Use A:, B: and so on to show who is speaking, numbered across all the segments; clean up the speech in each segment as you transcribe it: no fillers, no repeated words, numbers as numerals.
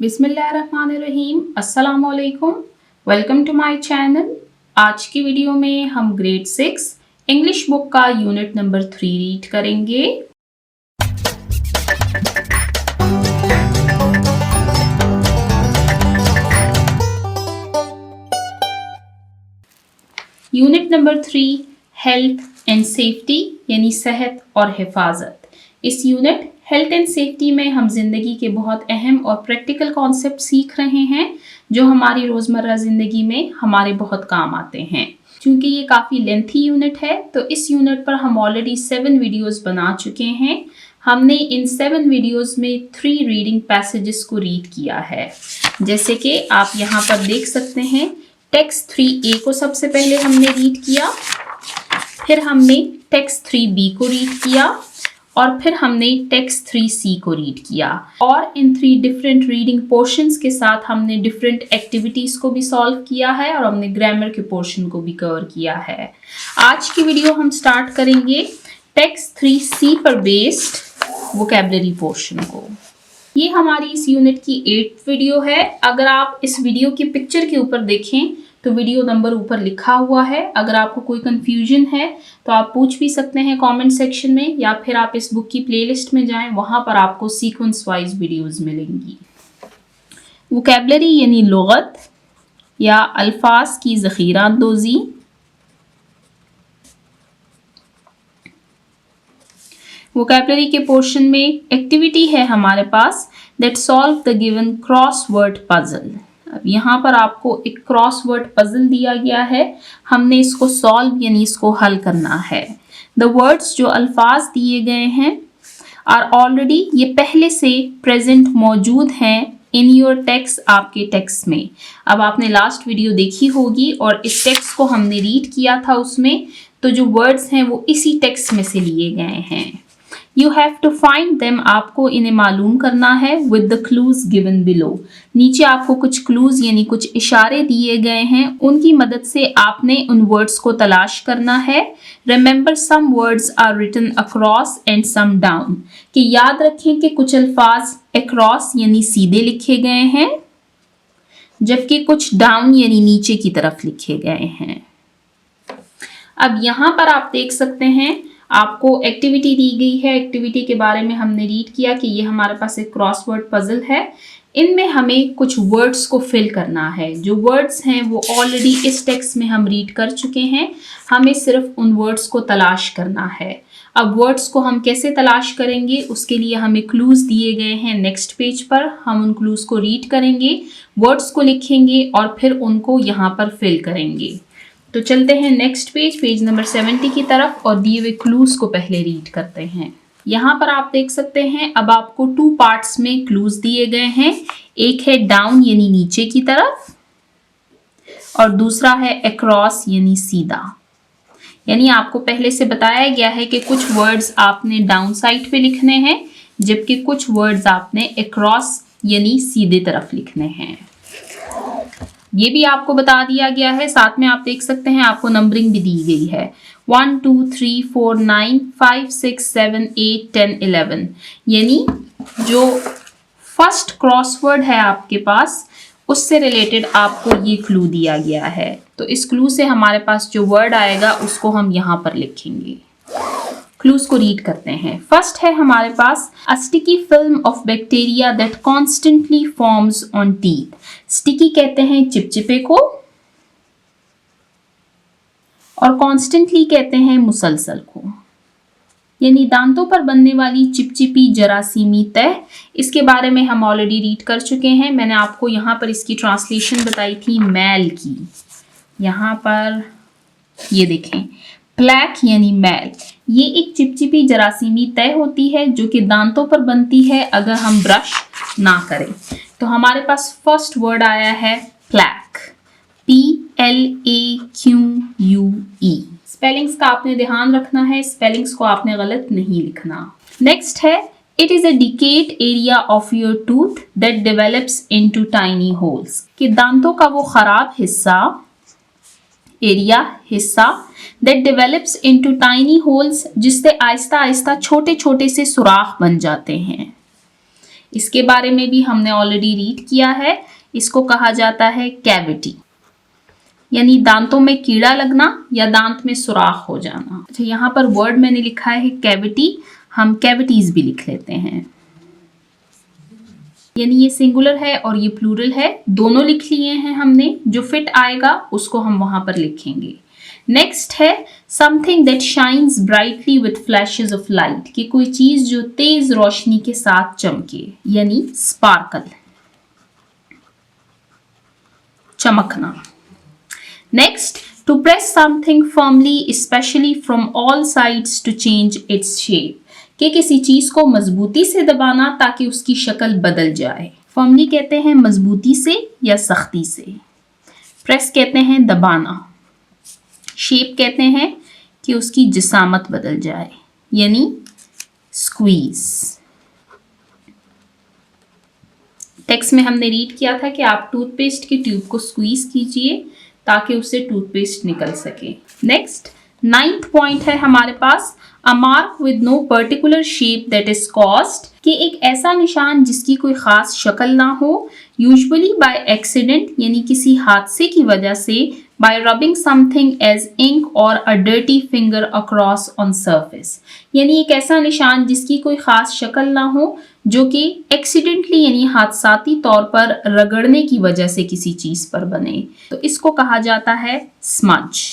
A: बिस्मिल्लाहिर्रहमानिर्रहीम, अस्सलामुअलैकुम। Welcome to my channel. आज की वीडियो में हम ग्रेड 6 इंग्लिश बुक का यूनिट नंबर 3 रीड करेंगे। Unit number 3 health and safety यानी सेहत और हिफाजत। इस यूनिट हेल्थ एंड सेफ्टी में हम जिंदगी के बहुत अहम और प्रैक्टिकल कॉन्सेप्ट सीख रहे हैं जो हमारी रोजमर्रा जिंदगी में हमारे बहुत काम आते हैं। क्योंकि ये काफ़ी लेंथी यूनिट है तो इस यूनिट पर हम ऑलरेडी 7 वीडियोस बना चुके हैं। हमने इन 7 वीडियोस में 3 रीडिंग पैसेजेस को रीड किया है। जैसे कि आप यहाँ पर देख सकते हैं, टेक्स्ट 3A को सबसे पहले हमने रीड किया, फिर हमने टेक्स्ट 3B को रीड किया और फिर हमने टेक्स्ट 3C को रीड किया। और इन 3 डिफरेंट रीडिंग पोर्शंस के साथ हमने डिफरेंट एक्टिविटीज़ को भी सॉल्व किया है और हमने ग्रामर के पोर्शन को भी कवर किया है। आज की वीडियो हम स्टार्ट करेंगे टेक्स्ट 3C पर बेस्ड वोकैबुलरी पोर्शन को। ये हमारी इस यूनिट की 8th वीडियो है। अगर आप इस वीडियो की पिक्चर के ऊपर देखें तो वीडियो नंबर ऊपर लिखा हुआ है। अगर आपको कोई कंफ्यूजन है तो आप पूछ भी सकते हैं कमेंट सेक्शन में, या फिर आप इस बुक की प्लेलिस्ट में जाएं, वहां पर आपको सीक्वेंस वाइज वीडियोस मिलेंगी। वोकैबुलरी यानी लुगत या अल्फाज की ज़ख़ीरा अंदोज़ी। वोकैबुलरी के पोर्शन में एक्टिविटी है हमारे पास that solve the given crossword puzzle. अब यहाँ पर आपको एक क्रॉसवर्ड पजल दिया गया है, हमने इसको सॉल्व यानी इसको हल करना है। द वर्ड्स जो अल्फाज दिए गए हैं आर ऑलरेडी, ये पहले से प्रेजेंट मौजूद हैं इन योर टेक्स्ट, आपके टेक्स्ट में। अब आपने लास्ट वीडियो देखी होगी और इस टेक्स्ट को हमने रीड किया था, उसमें तो जो वर्ड्स हैं वो इसी टेक्स्ट में से लिए गए हैं। You have to find them, आपको इन्हें मालूम करना है with the clues given below। नीचे आपको कुछ क्लूज यानी कुछ इशारे दिए गए हैं, उनकी मदद से आपने उन वर्ड्स को तलाश करना है। Remember some words are written across and some down, कि याद रखें कि कुछ अल्फाज across यानी सीधे लिखे गए हैं, जबकि कुछ down यानी नीचे की तरफ लिखे गए हैं। अब यहाँ पर आप देख सकते हैं आपको एक्टिविटी दी गई है। एक्टिविटी के बारे में हमने रीड किया कि ये हमारे पास एक क्रॉसवर्ड पजल है। इनमें हमें कुछ वर्ड्स को फिल करना है। जो वर्ड्स हैं वो ऑलरेडी इस टेक्स्ट में हम रीड कर चुके हैं, हमें सिर्फ उन वर्ड्स को तलाश करना है। अब वर्ड्स को हम कैसे तलाश करेंगे, उसके लिए हमें क्लूज दिए गए हैं नेक्स्ट पेज पर। हम उन क्लूज को रीड करेंगे, वर्ड्स को लिखेंगे और फिर उनको यहाँ पर फिल करेंगे। तो चलते हैं नेक्स्ट पेज नंबर 70 की तरफ और दिए हुए क्लूज को पहले रीड करते हैं। यहाँ पर आप देख सकते हैं अब आपको 2 पार्ट्स में क्लूज दिए गए हैं। एक है डाउन यानी नीचे की तरफ और दूसरा है अक्रॉस यानी सीधा। यानी आपको पहले से बताया गया है कि कुछ वर्ड्स आपने डाउन साइड पे लिखने हैं, जबकि कुछ वर्ड्स आपने अक्रॉस यानी सीधे तरफ लिखने हैं। ये भी आपको बता दिया गया है। साथ में आप देख सकते हैं आपको नंबरिंग भी दी गई है 1 2 3 4 9 5 6 7 8 10 11। यानी जो फर्स्ट क्रॉसवर्ड है आपके पास उससे रिलेटेड आपको ये क्लू दिया गया है। तो इस क्लू से हमारे पास जो वर्ड आएगा उसको हम यहाँ पर लिखेंगे। क्लूज को रीड करते हैं। फर्स्ट है हमारे पास a sticky film of bacteria that constantly forms on teeth. Sticky कहते हैं चिपचिपे को और कॉन्स्टेंटली कहते हैं मुसलसल को, यानी दांतों पर बनने वाली चिपचिपी जरासीमी तह। इसके बारे में हम ऑलरेडी रीड कर चुके हैं। मैंने आपको यहाँ पर इसकी ट्रांसलेशन बताई थी मैल की। यहाँ पर ये देखें, प्लैक यानी मैल। ये एक चिपचिपी जरासीमी तय होती है जो कि दांतों पर बनती है अगर हम ब्रश ना करें। तो हमारे पास फर्स्ट वर्ड आया है प्लैक, PLAQUE। स्पेलिंग्स का आपने ध्यान रखना है, स्पेलिंग्स को आपने गलत नहीं लिखना। नेक्स्ट है it is a decade area of your tooth that develops into tiny holes, कि दांतों का वो खराब हिस्सा, एरिया हिस्सा, that develops into tiny holes, जिससे आहिस्ता आहिस्ता छोटे छोटे से सुराख बन जाते हैं। इसके बारे में भी हमने ऑलरेडी रीड किया है। इसको कहा जाता है कैविटी, यानी दांतों में कीड़ा लगना या दांत में सुराख हो जाना। अच्छा, यहाँ पर वर्ड मैंने लिखा है कैविटी, हम कैविटीज भी लिख लेते हैं, यानी ये सिंगुलर है और ये प्लूरल है, दोनों लिख लिए हैं हमने। जो फिट आएगा उसको हम वहां पर लिखेंगे। नेक्स्ट है something that shines brightly with flashes of light, कि कोई चीज जो तेज रोशनी के साथ चमके, यानी स्पार्कल, चमकना। Next, to press something firmly specially from all sides to change its shape, कि किसी चीज को मजबूती से दबाना ताकि उसकी शक्ल बदल जाए। फर्मली कहते हैं मजबूती से या सख्ती से, प्रेस कहते हैं दबाना, शेप कहते हैं कि उसकी जिसामत बदल जाए, यानी स्क्वीज। टेक्स्ट में हमने रीड किया था कि आप टूथपेस्ट की ट्यूब को स्क्वीज कीजिए ताकि उससे टूथपेस्ट निकल सके। नेक्स्ट, 9th पॉइंट है हमारे पास, a mark with no particular shape that is caused, कि एक ऐसा निशान जिसकी कोई खास शक्ल ना हो, यूजुअली बाय एक्सीडेंट, यानी किसी हादसे की वजह से, by rubbing something as ink और a dirty finger across on surface, यानी एक ऐसा निशान जिसकी कोई खास शक्ल ना हो, जो कि एक्सीडेंटली यानी हादसाती तौर पर रगड़ने की वजह से किसी चीज पर बने, तो इसको कहा जाता है स्मज।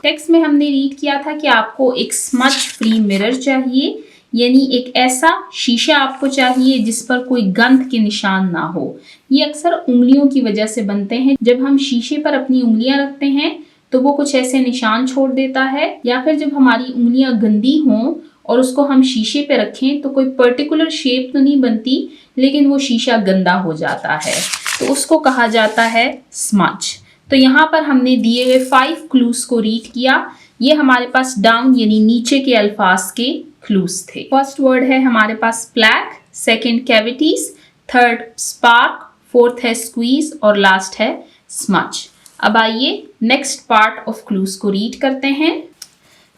A: टेक्स्ट में हमने रीड किया था कि आपको एक स्मज फ्री मिरर चाहिए, यानी एक ऐसा शीशा आपको चाहिए जिस पर कोई गंध के निशान ना हो। ये अक्सर उंगलियों की वजह से बनते हैं। जब हम शीशे पर अपनी उंगलियां रखते हैं तो वो कुछ ऐसे निशान छोड़ देता है, या फिर जब हमारी उंगलियां गंदी हों और उसको हम शीशे पे रखें तो कोई पर्टिकुलर शेप तो नहीं बनती, लेकिन वो शीशा गंदा हो जाता है, तो उसको कहा जाता है स्मज। तो यहाँ पर हमने दिए हुए 5 क्लूज को रीड किया। ये हमारे पास डाउन यानी नीचे के अल्फाज के क्लूज थे। फर्स्ट वर्ड है हमारे पास plaque, second cavities, third spark, fourth है स्क्वीज और लास्ट है स्मज। अब आइए नेक्स्ट पार्ट ऑफ क्लूज को रीड करते हैं।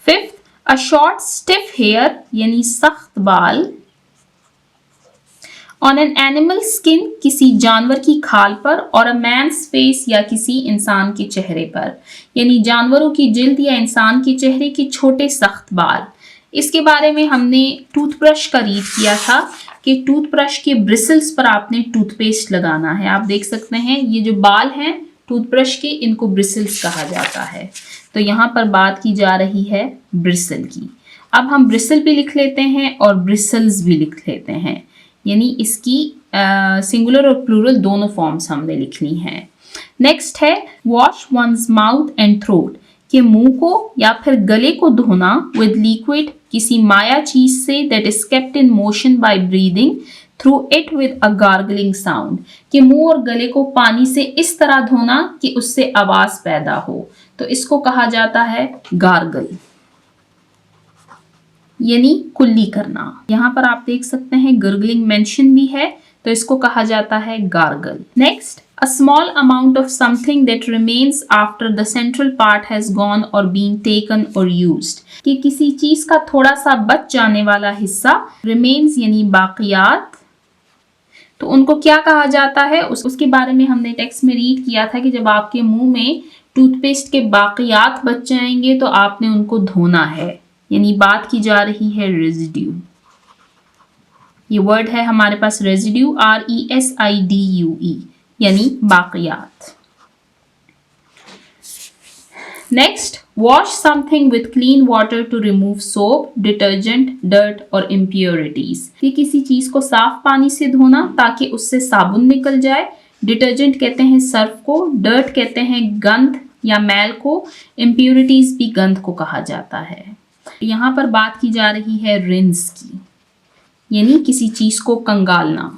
A: Fifth, a short stiff hair यानी सख्त बाल, ऑन एन एनिमल स्किन किसी जानवर की खाल पर, और अ मैन्स फेस या किसी इंसान के चेहरे पर, यानी जानवरों की जिल्द या इंसान के चेहरे के छोटे सख्त बाल। इसके बारे में हमने टूथब्रश का रीड किया था कि टूथब्रश के ब्रिसल्स पर आपने टूथपेस्ट लगाना है। आप देख सकते हैं ये जो बाल हैं टूथब्रश के, इनको ब्रिसल्स कहा जाता है। तो यहाँ पर बात की जा रही है ब्रिसल की। अब हम ब्रिसल भी लिख लेते हैं और ब्रिसल्स भी लिख लेते हैं, यानी इसकी सिंगुलर और प्लूरल दोनों फॉर्म्स हमने लिखनी है। नेक्स्ट है wash one's mouth and throat, कि मुंह को या फिर गले को धोना विद लिक्विड किसी माया चीज से that is kept in motion by breathing through it with a gargling sound, कि मुंह और गले को पानी से इस तरह धोना कि उससे आवाज पैदा हो, तो इसको कहा जाता है गार्गल, यानी कुल्ली करना। यहाँ पर आप देख सकते हैं गर्गलिंग मेंशन भी है, तो इसको कहा जाता है gargle. Next, a small amount of something that remains after the central part has gone or been taken or used, कि किसी चीज का थोड़ा सा बच जाने वाला हिस्सा, remains यानी बाकियात, तो उनको क्या कहा जाता है उसके बारे में हमने टेक्स्ट में रीड किया था कि जब आपके मुंह में टूथपेस्ट के बाकियात बच जाएंगे तो आपने उनको धोना है, यानी बात की जा रही है रेजिड्यू। ये वर्ड है हमारे पास रेजिड्यू, RESIDUE, यानी बाकियात। Next, wash something with clean water to remove soap, detergent, dirt और इम्प्योरिटीज, कि किसी चीज को साफ पानी से धोना ताकि उससे साबुन निकल जाए। डिटर्जेंट कहते हैं सर्फ को, डर्ट कहते हैं गंध या मैल को, इम्प्योरिटीज भी गंध को कहा जाता है। यहाँ पर बात की जा रही है रिंस की, यानी किसी चीज को कंगालना।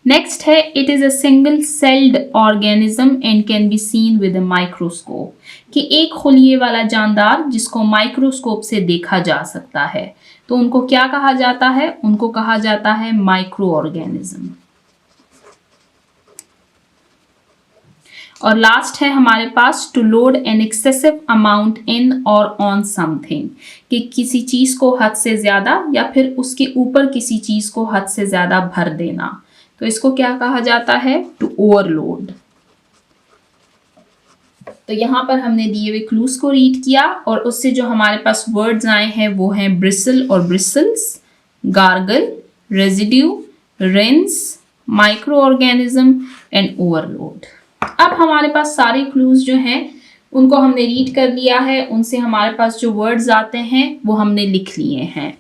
A: नेक्स्ट है it is a single celled organism and can be seen with a microscope, कि एक खुलिये वाला जानदार जिसको माइक्रोस्कोप से देखा जा सकता है, तो उनको क्या कहा जाता है? उनको कहा जाता है माइक्रो ऑर्गेनिज्म। और लास्ट है हमारे पास to load an excessive amount in और ऑन समथिंग, कि किसी चीज को हद से ज्यादा या फिर उसके ऊपर किसी चीज को हद से ज्यादा भर देना, तो इसको क्या कहा जाता है? To overload. तो यहाँ पर हमने दिए हुए क्लूज को रीड किया और उससे जो हमारे पास वर्ड्स आए हैं वो हैं ब्रिसल और bristles, gargle, residue, rinse, micro organism and overload. अब हमारे पास सारे क्लूज जो हैं उनको हमने रीड कर लिया है, उनसे हमारे पास जो वर्ड्स आते हैं वो हमने लिख लिए हैं।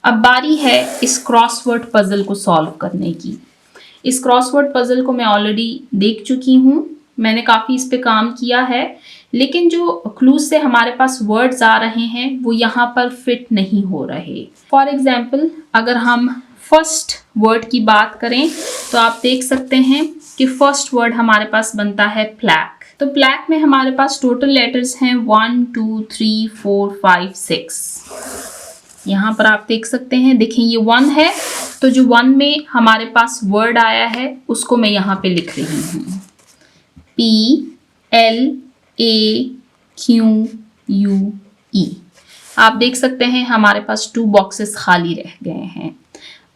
A: अब बारी है इस क्रॉसवर्ड पजल को सॉल्व करने की। इस क्रॉसवर्ड पजल को मैं ऑलरेडी देख चुकी हूँ, मैंने काफ़ी इस पे काम किया है, लेकिन जो क्लूज से हमारे पास वर्ड्स आ रहे हैं वो यहाँ पर फिट नहीं हो रहे। फॉर एग्जाम्पल अगर हम फर्स्ट वर्ड की बात करें तो आप देख सकते हैं कि फर्स्ट वर्ड हमारे पास बनता है प्लैक। तो प्लैक में हमारे पास टोटल लेटर्स हैं 1 2 3 4 5 6। यहाँ पर आप देख सकते हैं, देखें ये 1 है, तो जो 1 में हमारे पास वर्ड आया है उसको मैं यहाँ पे लिख रही हूँ, PLAQUE। आप देख सकते हैं हमारे पास 2 बॉक्सेस खाली रह गए हैं।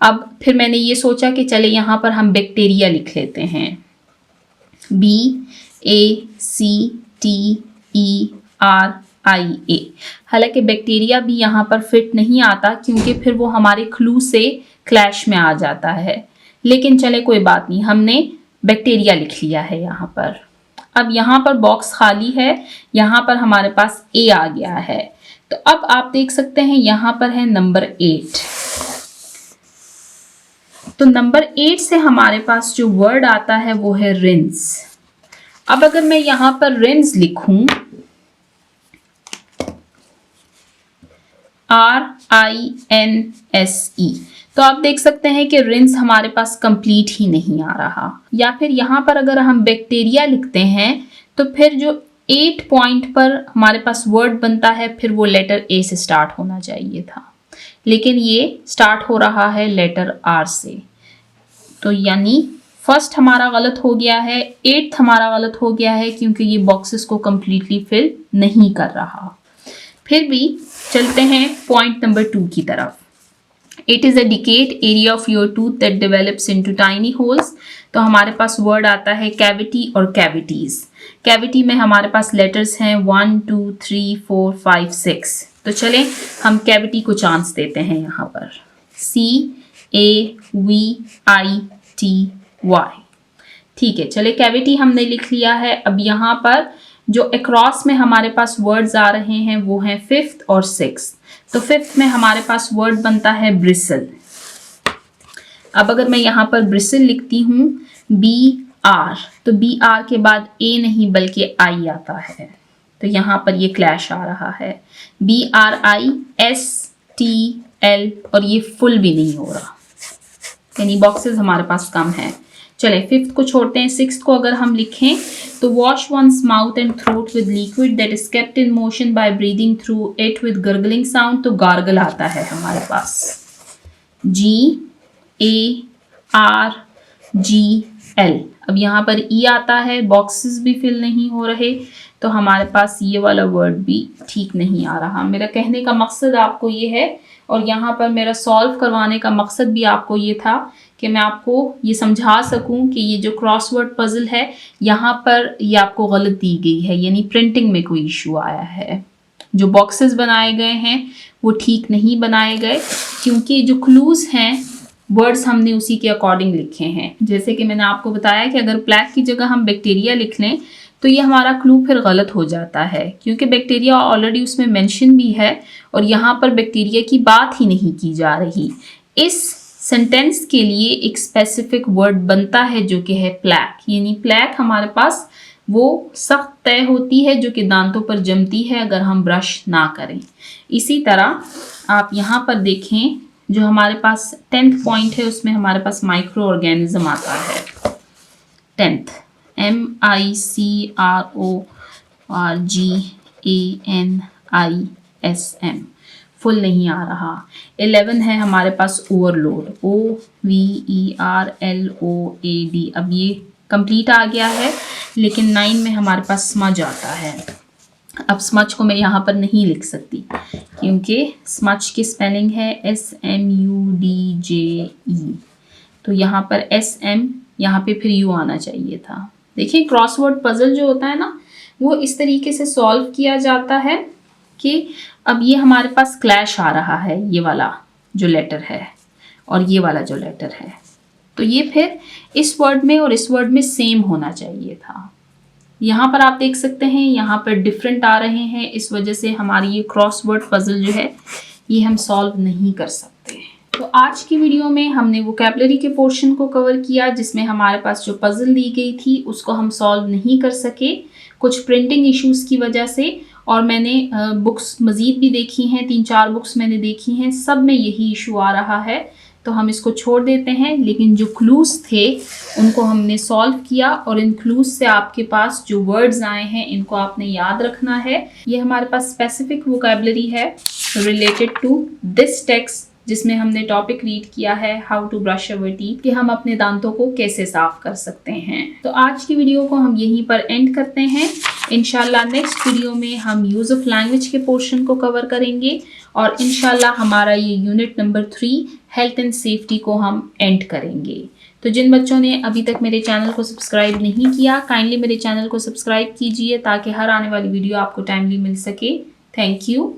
A: अब फिर मैंने ये सोचा कि चले यहाँ पर हम बैक्टीरिया लिख लेते हैं, BACTERIA। हालांकि बैक्टीरिया भी यहाँ पर फिट नहीं आता क्योंकि फिर वो हमारे क्लू से क्लैश में आ जाता है, लेकिन चले कोई बात नहीं, हमने बैक्टीरिया लिख लिया है यहाँ पर। अब यहाँ पर बॉक्स खाली है, यहाँ पर हमारे पास A आ गया है। तो अब आप देख सकते हैं यहाँ पर है नंबर 8। तो नंबर 8 से हमारे पास जो वर्ड आता है वो है रिंस। अब अगर मैं यहाँ पर रिंस लिखूं, RINSE, तो आप देख सकते हैं कि रिंस हमारे पास कंप्लीट ही नहीं आ रहा। या फिर यहाँ पर अगर हम बैक्टीरिया लिखते हैं तो फिर जो 8 पॉइंट पर हमारे पास वर्ड बनता है फिर वो लेटर A से स्टार्ट होना चाहिए था, लेकिन ये स्टार्ट हो रहा है लेटर R से। तो यानी फर्स्ट हमारा गलत हो गया है, 8th हमारा गलत हो गया है क्योंकि ये बॉक्सेस को कम्प्लीटली फिल नहीं कर रहा। फिर भी चलते हैं पॉइंट नंबर 2 की तरफ। It is a decayed area of your tooth that develops into tiny holes। तो हमारे पास वर्ड आता है कैविटी और कैविटीज। कैविटी में हमारे पास लेटर्स हैं 1 2 3 4 5 6। तो चलें हम कैविटी को चांस देते हैं यहाँ पर, CAVITY। ठीक है, चले कैविटी हमने लिख लिया है। अब यहाँ पर जो अक्रॉस में हमारे पास वर्ड्स आ रहे हैं वो हैं 5th और 6th। तो 5th में हमारे पास वर्ड बनता है ब्रिसल। अब अगर मैं यहाँ पर ब्रिसल लिखती हूँ BR, तो BR के बाद A नहीं बल्कि I आता है, तो यहाँ पर ये क्लैश आ रहा है, BRISTL, और ये फुल भी नहीं हो रहा, यानी बॉक्सेस हमारे पास कम है। चले 5th को छोड़ते हैं। 6th को अगर हम लिखें तो wash one's mouth and throat with liquid that is kept in motion by breathing through it with gargling sound. तो गार्गल आता है हमारे पास, GARGL। अब यहाँ पर E आता है, बॉक्सेस भी फिल नहीं हो रहे, तो हमारे पास ये वाला वर्ड भी ठीक नहीं आ रहा। मेरा कहने का मकसद आपको ये है, और यहाँ पर मेरा सॉल्व करवाने का मकसद भी आपको ये था कि मैं आपको ये समझा सकूं कि ये जो क्रॉसवर्ड पजल है यहाँ पर ये आपको गलत दी गई है, यानी प्रिंटिंग में कोई इशू आया है। जो बॉक्सेस बनाए गए हैं वो ठीक नहीं बनाए गए क्योंकि जो क्लूज हैं वर्ड्स हमने उसी के अकॉर्डिंग लिखे हैं। जैसे कि मैंने आपको बताया कि अगर प्लैक की जगह हम बैक्टीरिया लिख लें तो ये हमारा क्लू फिर गलत हो जाता है क्योंकि बैक्टीरिया ऑलरेडी उसमें मेंशन भी है और यहाँ पर बैक्टीरिया की बात ही नहीं की जा रही। इस सेंटेंस के लिए एक स्पेसिफिक वर्ड बनता है जो कि है प्लैक, यानी प्लैक हमारे पास वो सख्त तय होती है जो कि दांतों पर जमती है अगर हम ब्रश ना करें। इसी तरह आप यहाँ पर देखें जो हमारे पास 10th पॉइंट है उसमें हमारे पास माइक्रो ऑर्गेनिज्म आता है। 10th MICRORGANISM फुल नहीं आ रहा। 11 है हमारे पास ओवरलोड, OVERLOAD। अब ये कंप्लीट आ गया है, लेकिन 9 में हमारे पास स्मज आता है। अब स्मज को मैं यहाँ पर नहीं लिख सकती क्योंकि स्मज की स्पेलिंग है SMUDJE, तो यहाँ पर SM, यहाँ पे फिर U आना चाहिए था। देखिए क्रॉसवर्ड पजल जो होता है ना, वो इस तरीके से सॉल्व किया जाता है कि अब ये हमारे पास क्लैश आ रहा है, ये वाला जो लेटर है और ये वाला जो लेटर है, तो ये फिर इस वर्ड में और इस वर्ड में सेम होना चाहिए था। यहाँ पर आप देख सकते हैं यहाँ पर डिफरेंट आ रहे हैं, इस वजह से हमारी ये क्रॉसवर्ड पजल जो है ये हम सॉल्व नहीं कर सकते। तो आज की वीडियो में हमने वोकैबुलरी के पोर्शन को कवर किया, जिसमें हमारे पास जो पजल दी गई थी उसको हम सॉल्व नहीं कर सके कुछ प्रिंटिंग इश्यूज़ की वजह से। और मैंने बुक्स मज़ीद भी देखी हैं, 3-4 बुक्स मैंने देखी हैं, सब में यही इशू आ रहा है, तो हम इसको छोड़ देते हैं। लेकिन जो क्लूज़ थे उनको हमने सॉल्व किया और इन क्लूज़ से आपके पास जो वर्ड्स आए हैं इनको आपने याद रखना है। ये हमारे पास स्पेसिफिक वोकैबुलरी है रिलेटेड टू दिस टेक्स्ट, जिसमें हमने टॉपिक रीड किया है how to brush our teeth, कि हम अपने दांतों को कैसे साफ कर सकते हैं। तो आज की वीडियो को हम यहीं पर एंड करते हैं। इंशाल्लाह नेक्स्ट वीडियो में हम यूज़ ऑफ लैंग्वेज के पोर्शन को कवर करेंगे और इंशाल्लाह हमारा ये unit number 3 health and safety को हम एंड करेंगे। तो जिन बच्चों ने अभी तक मेरे चैनल को सब्सक्राइब नहीं किया, काइंडली मेरे चैनल को सब्सक्राइब कीजिए ताकि हर आने वाली वीडियो आपको टाइमली मिल सके। Thank you.